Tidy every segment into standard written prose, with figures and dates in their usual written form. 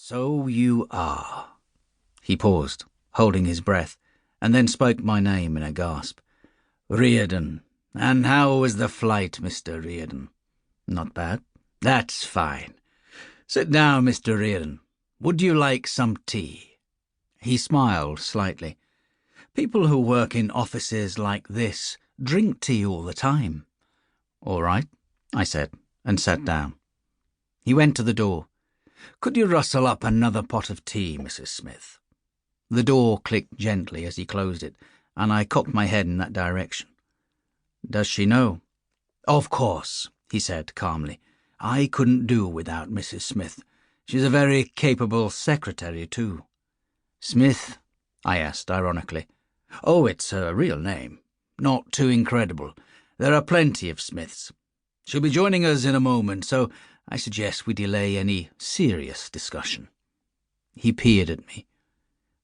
So you are. He paused, holding his breath, and then spoke my name in a gasp. Riordan. And how was the flight, Mr. Riordan? Not bad. That's fine. Sit down, Mr. Riordan. Would you like some tea? He smiled slightly. People who work in offices like this drink tea all the time. All right, I said, and sat down. He went to the door. Could you rustle up another pot of tea, Mrs. Smith? The door clicked gently as he closed it, and I cocked my head in that direction. Does she know? Of course, he said calmly. I couldn't do without Mrs. Smith. She's a very capable secretary, too. Smith? I asked ironically. Oh, it's her real name. Not too incredible. There are plenty of Smiths. She'll be joining us in a moment, so I suggest we delay any serious discussion. He peered at me.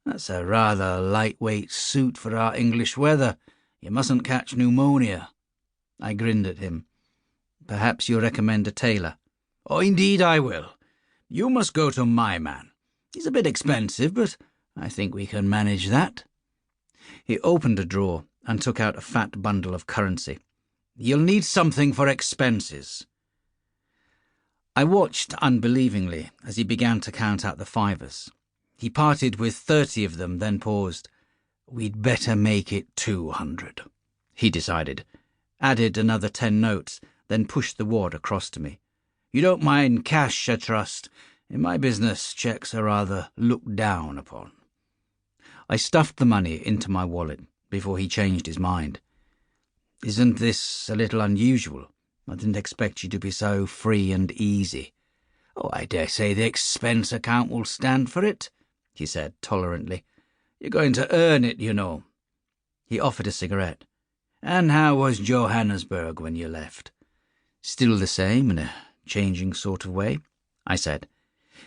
That's a rather lightweight suit for our English weather. You mustn't catch pneumonia. I grinned at him. Perhaps you'll recommend a tailor. Oh, indeed I will. You must go to my man. He's a bit expensive, but I think we can manage that. He opened a drawer and took out a fat bundle of currency. You'll need something for expenses. I watched unbelievingly as he began to count out the fivers. He parted with 30 of them, then paused. We'd better make it 200, he decided, added another 10 notes, then pushed the wad across to me. You don't mind cash, I trust. In my business, cheques are rather looked down upon. I stuffed the money into my wallet before he changed his mind. Isn't this a little unusual? I didn't expect you to be so free and easy. Oh, I dare say the expense account will stand for it, he said tolerantly. You're going to earn it, you know. He offered a cigarette. And how was Johannesburg when you left? Still the same, in a changing sort of way, I said.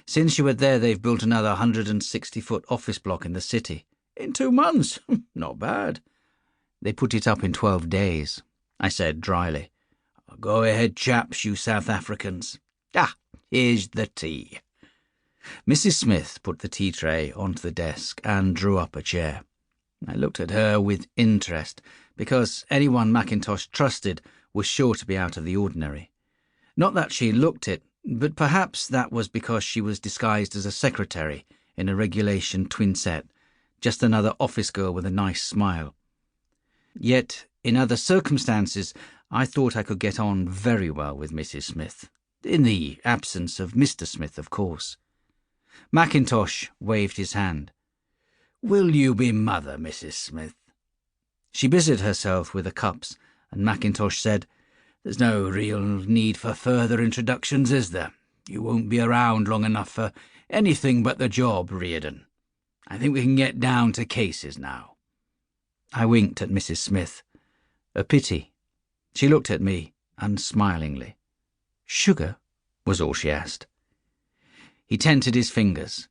Since you were there, they've built another 160-foot office block in the city. In 2 months? Not bad. They put it up in 12 days, I said dryly. Go ahead, chaps, you South Africans. Here's the tea. Mrs. Smith put the tea tray onto the desk and drew up a chair. I looked at her with interest, because anyone Mackintosh trusted was sure to be out of the ordinary. Not that she looked it, but perhaps that was because she was disguised as a secretary in a regulation twin set, just another office girl with a nice smile. Yet, in other circumstances, I thought I could get on very well with Mrs. Smith, in the absence of Mr. Smith, of course. Mackintosh waved his hand. Will you be mother, Mrs. Smith? She busied herself with the cups, and Mackintosh said, There's no real need for further introductions, is there? You won't be around long enough for anything but the job, Riordan. I think we can get down to cases now. I winked at Mrs. Smith. A pity. She looked at me, unsmilingly. Sugar? Was all she asked. He tented his fingers.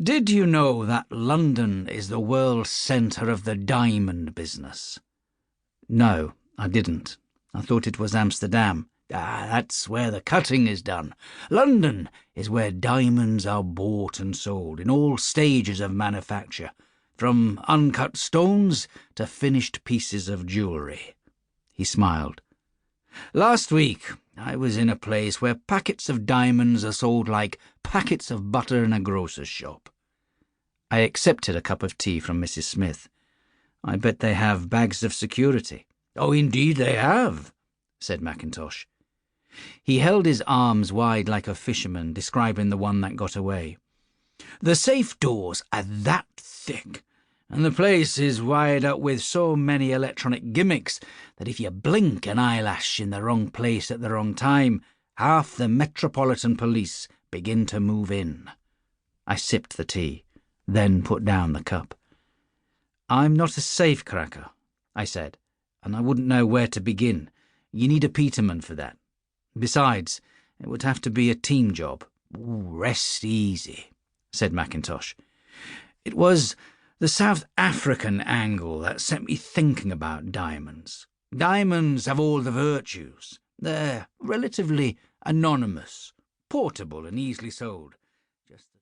Did you know that London is the world centre of the diamond business? No, I didn't. I thought it was Amsterdam. That's where the cutting is done. London is where diamonds are bought and sold in all stages of manufacture, from uncut stones to finished pieces of jewellery. He smiled. Last week I was in a place where packets of diamonds are sold like packets of butter in a grocer's shop. I accepted a cup of tea from Mrs. Smith. I bet they have bags of security. Oh, indeed they have, said Mackintosh. He held his arms wide like a fisherman describing the one that got away. The safe doors are that thick, and the place is wired up with so many electronic gimmicks that if you blink an eyelash in the wrong place at the wrong time, half the Metropolitan Police begin to move in. I sipped the tea, then put down the cup. I'm not a safe-cracker, I said, and I wouldn't know where to begin. You need a Peterman for that. Besides, it would have to be a team job. Rest easy, said Mackintosh. It was the South African angle that set me thinking about diamonds. Diamonds have all the virtues. They're relatively anonymous, portable and easily sold. Just